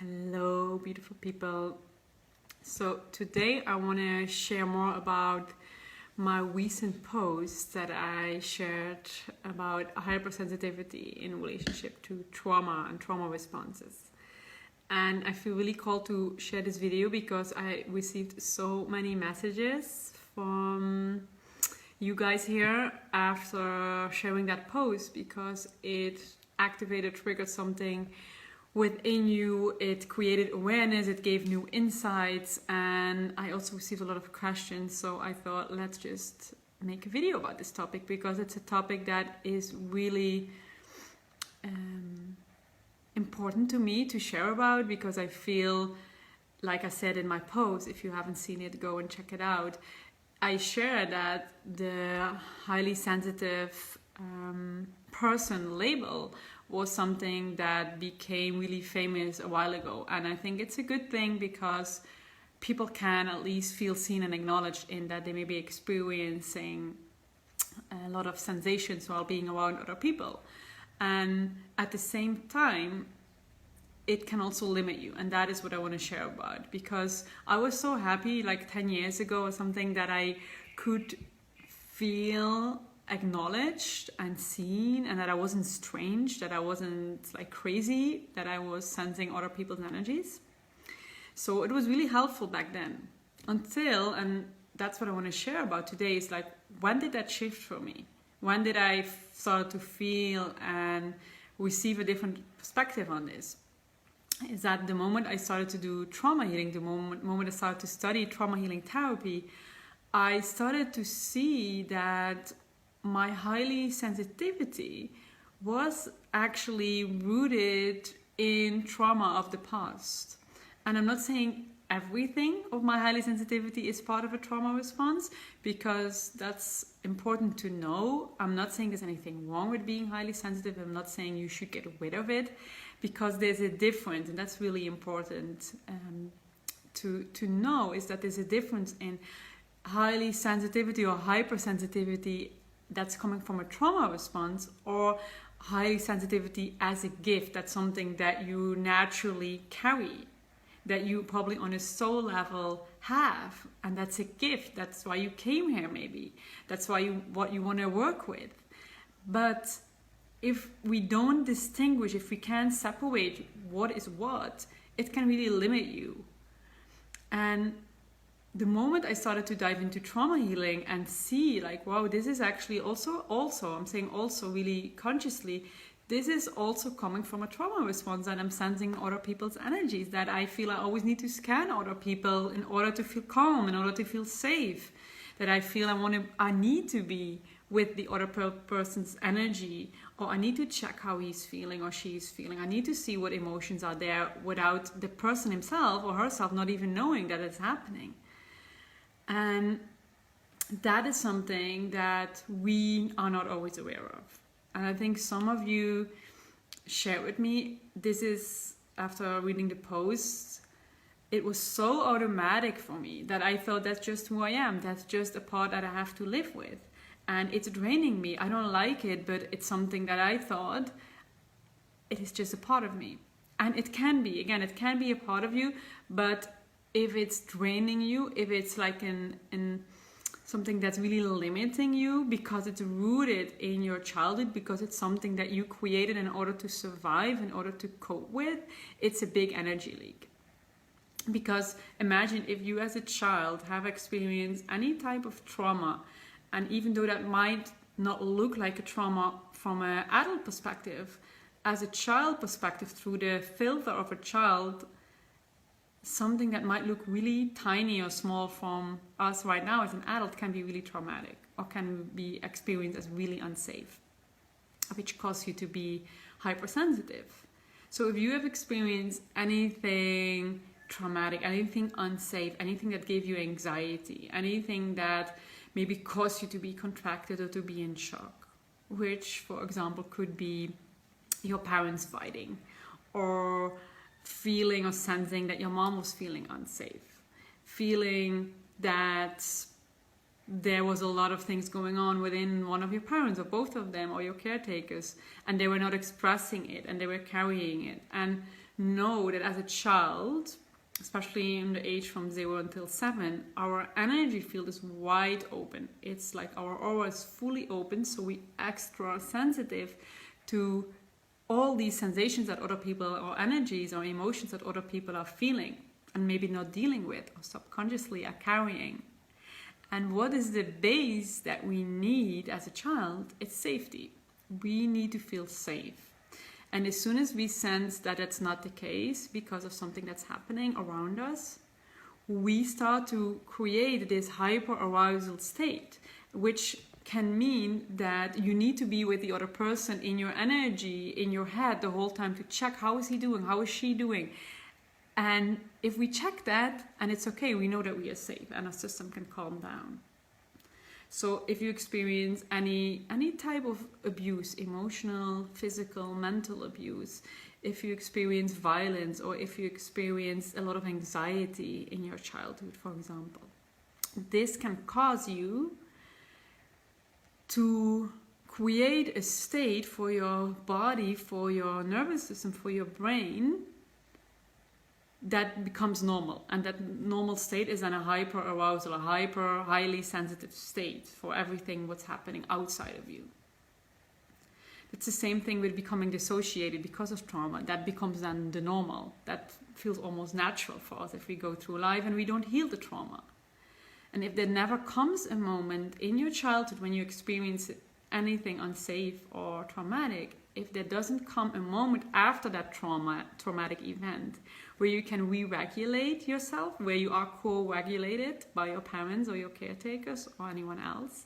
Hello, beautiful people. So today I want to share more about my recent post that I shared about hypersensitivity in relationship to trauma and trauma responses. And I feel really called to share this video because I received so many messages from you guys here after sharing that post, because it triggered something within you. It created awareness, it gave new insights, and I also received a lot of questions. So I thought, let's just make a video about this topic, because it's a topic that is really important to me to share about, because I feel, like I said in my post, if you haven't seen it, go and check it out. I share that the highly sensitive person label was something that became really famous a while ago. And I think it's a good thing, because people can at least feel seen and acknowledged in that they may be experiencing a lot of sensations while being around other people. And at the same time, it can also limit you. And that is what I want to share about, because I was so happy like 10 years ago or something that I could feel acknowledged and seen, and that I wasn't strange, that I wasn't like crazy, that I was sensing other people's energies. So it was really helpful back then, until, and that's what I want to share about today, is like, when did that shift for me? When did I start to feel and receive a different perspective on this? Is that the moment I started to do trauma healing, the moment I started to study trauma healing therapy, I started to see that my highly sensitivity was actually rooted in trauma of the past. And I'm not saying everything of my highly sensitivity is part of a trauma response, because that's important to know. I'm not saying there's anything wrong with being highly sensitive. I'm not saying you should get rid of it, because there's a difference, and that's really important to know, is that there's a difference in highly sensitivity or hypersensitivity that's coming from a trauma response, or highly sensitivity as a gift. That's something that you naturally carry, that you probably on a soul level have, and that's a gift. That's why you came here, maybe. That's why what you want to work with. But if we don't distinguish, if we can't separate what is what, it can really limit you. And the moment I started to dive into trauma healing and see like, wow, this is actually also, I'm saying also really consciously, this is also coming from a trauma response, that I'm sensing other people's energies, that I feel I always need to scan other people in order to feel calm, in order to feel safe, that I feel I need to be with the other person's energy, or I need to check how he's feeling or she's feeling. I need to see what emotions are there without the person himself or herself not even knowing that it's happening. And that is something that we are not always aware of. And I think some of you shared with me, this is after reading the post, it was so automatic for me that I thought that's just who I am. That's just a part that I have to live with. And it's draining me. I don't like it, but it's something that I thought it is just a part of me. And it can be, again, it can be a part of you, but if it's draining you, if it's like in something that's really limiting you because it's rooted in your childhood, because it's something that you created in order to survive, in order to cope with, it's a big energy leak. Because imagine if you as a child have experienced any type of trauma, and even though that might not look like a trauma from an adult perspective, as a child perspective, through the filter of a child, something that might look really tiny or small from us right now as an adult can be really traumatic, or can be experienced as really unsafe, which causes you to be hypersensitive. So if you have experienced anything traumatic, anything unsafe, anything that gave you anxiety, anything that maybe caused you to be contracted or to be in shock, which, for example, could be your parents fighting, or feeling or sensing that your mom was feeling unsafe, feeling that there was a lot of things going on within one of your parents or both of them or your caretakers, and they were not expressing it and they were carrying it. And know that as a child, especially in the age from 0 until 7, our energy field is wide open. It's like our aura is fully open, so we extra sensitive to all these sensations that other people, or energies or emotions that other people are feeling and maybe not dealing with or subconsciously are carrying. And what is the base that we need as a child? It's safety. We need to feel safe. And as soon as we sense that that's not the case because of something that's happening around us, we start to create this hyper-arousal state, which can mean that you need to be with the other person in your energy, in your head the whole time to check how is he doing, how is she doing. And if we check that and it's okay, we know that we are safe and our system can calm down. So if you experience any type of abuse, emotional, physical, mental abuse, if you experience violence or if you experience a lot of anxiety in your childhood, for example, this can cause you to create a state for your body, for your nervous system, for your brain that becomes normal. And that normal state is then a hyper-arousal, a highly sensitive state for everything what's happening outside of you. It's the same thing with becoming dissociated because of trauma. That becomes then the normal. That feels almost natural for us if we go through life and we don't heal the trauma. And if there never comes a moment in your childhood when you experience anything unsafe or traumatic, if there doesn't come a moment after that traumatic event where you can re-regulate yourself, where you are co-regulated by your parents or your caretakers or anyone else,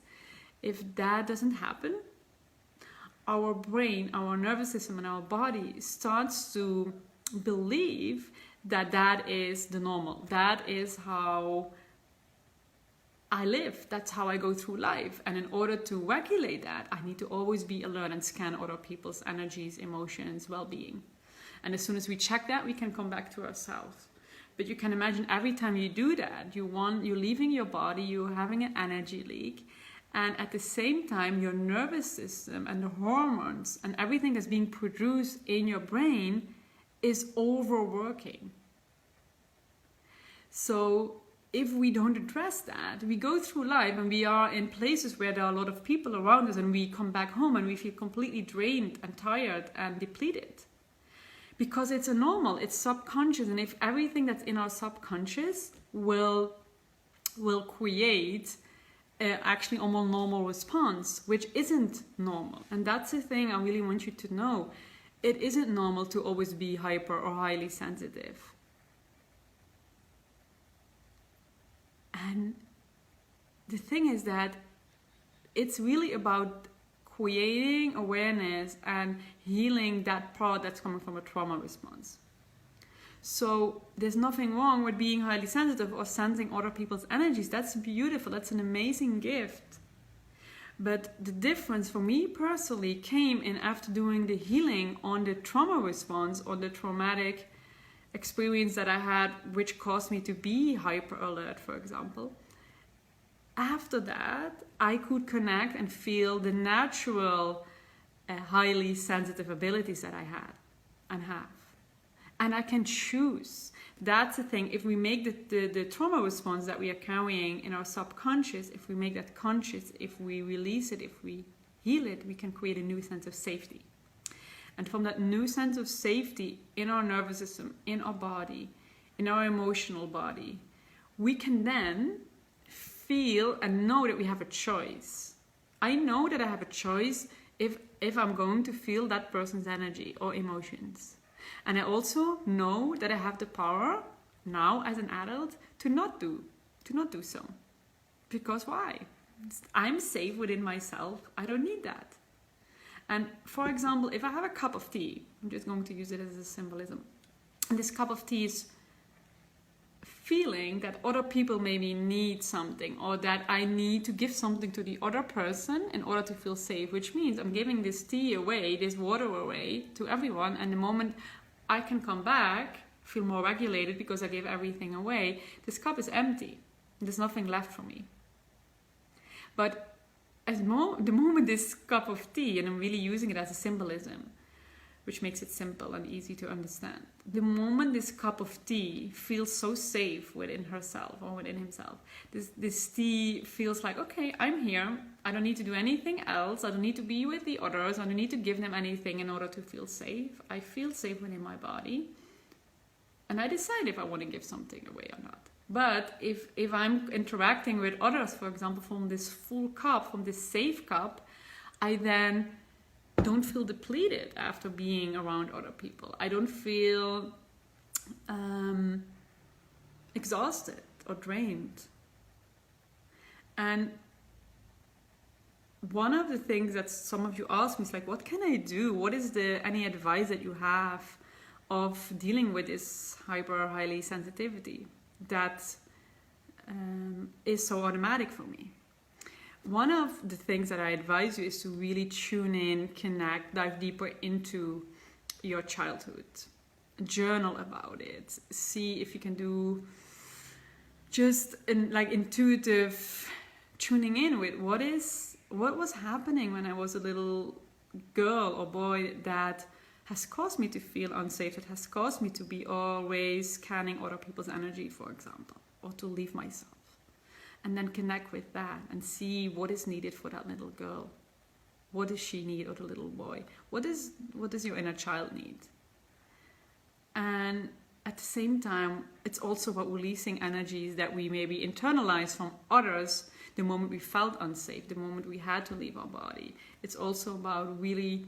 if that doesn't happen, our brain, our nervous system and our body starts to believe that that is the normal. That is how I live. That's how I go through life. And in order to regulate that, I need to always be alert and scan other people's energies, emotions, well-being. And as soon as we check that, we can come back to ourselves. But you can imagine every time you do that, you're leaving your body, you're having an energy leak. And at the same time, your nervous system and the hormones and everything that's being produced in your brain is overworking. So if we don't address that, we go through life and we are in places where there are a lot of people around us and we come back home and we feel completely drained and tired and depleted. Because it's a normal, it's subconscious, and if everything that's in our subconscious will create actually a more normal response, which isn't normal. And that's the thing I really want you to know. It isn't normal to always be hyper or highly sensitive. And the thing is that it's really about creating awareness and healing that part that's coming from a trauma response. So there's nothing wrong with being highly sensitive or sensing other people's energies. That's beautiful. That's an amazing gift. But the difference for me personally came in after doing the healing on the trauma response or the traumatic experience that I had, which caused me to be hyper alert, for example. After that, I could connect and feel the natural, highly sensitive abilities that I had and have. And I can choose. That's the thing. If we make the trauma response that we are carrying in our subconscious, if we make that conscious, if we release it, if we heal it, we can create a new sense of safety. And from that new sense of safety in our nervous system, in our body, in our emotional body, we can then feel and know that we have a choice. I know that I have a choice if I'm going to feel that person's energy or emotions. And I also know that I have the power now as an adult to not do so. Because why? I'm safe within myself. I don't need that. And for example, if I have a cup of tea, I'm just going to use it as a symbolism. And this cup of tea is feeling that other people maybe need something, or that I need to give something to the other person in order to feel safe, which means I'm giving this tea away, this water away to everyone, and the moment I can come back, feel more regulated because I gave everything away, this cup is empty. There's nothing left for me. But the moment this cup of tea, and I'm really using it as a symbolism, which makes it simple and easy to understand. The moment this cup of tea feels so safe within herself or within himself, this tea feels like, okay, I'm here. I don't need to do anything else. I don't need to be with the others. I don't need to give them anything in order to feel safe. I feel safe within my body. And I decide if I want to give something away or not. But if I'm interacting with others, for example, from this full cup, from this safe cup, I then don't feel depleted after being around other people. I don't feel exhausted or drained. And one of the things that some of you ask me is like, what can I do? What is any advice that you have of dealing with this highly sensitivity that is so automatic for me? One of the things that I advise you is to really tune in, connect, dive deeper into your childhood. Journal about it. See if you can do just intuitive tuning in with what was happening when I was a little girl or boy that has caused me to feel unsafe, that has caused me to be always scanning other people's energy, for example, or to leave myself. And then connect with that and see what is needed for that little girl. What does she need, or the little boy? What does your inner child need? And at the same time, it's also about releasing energies that we maybe internalize from others the moment we felt unsafe, the moment we had to leave our body. It's also about really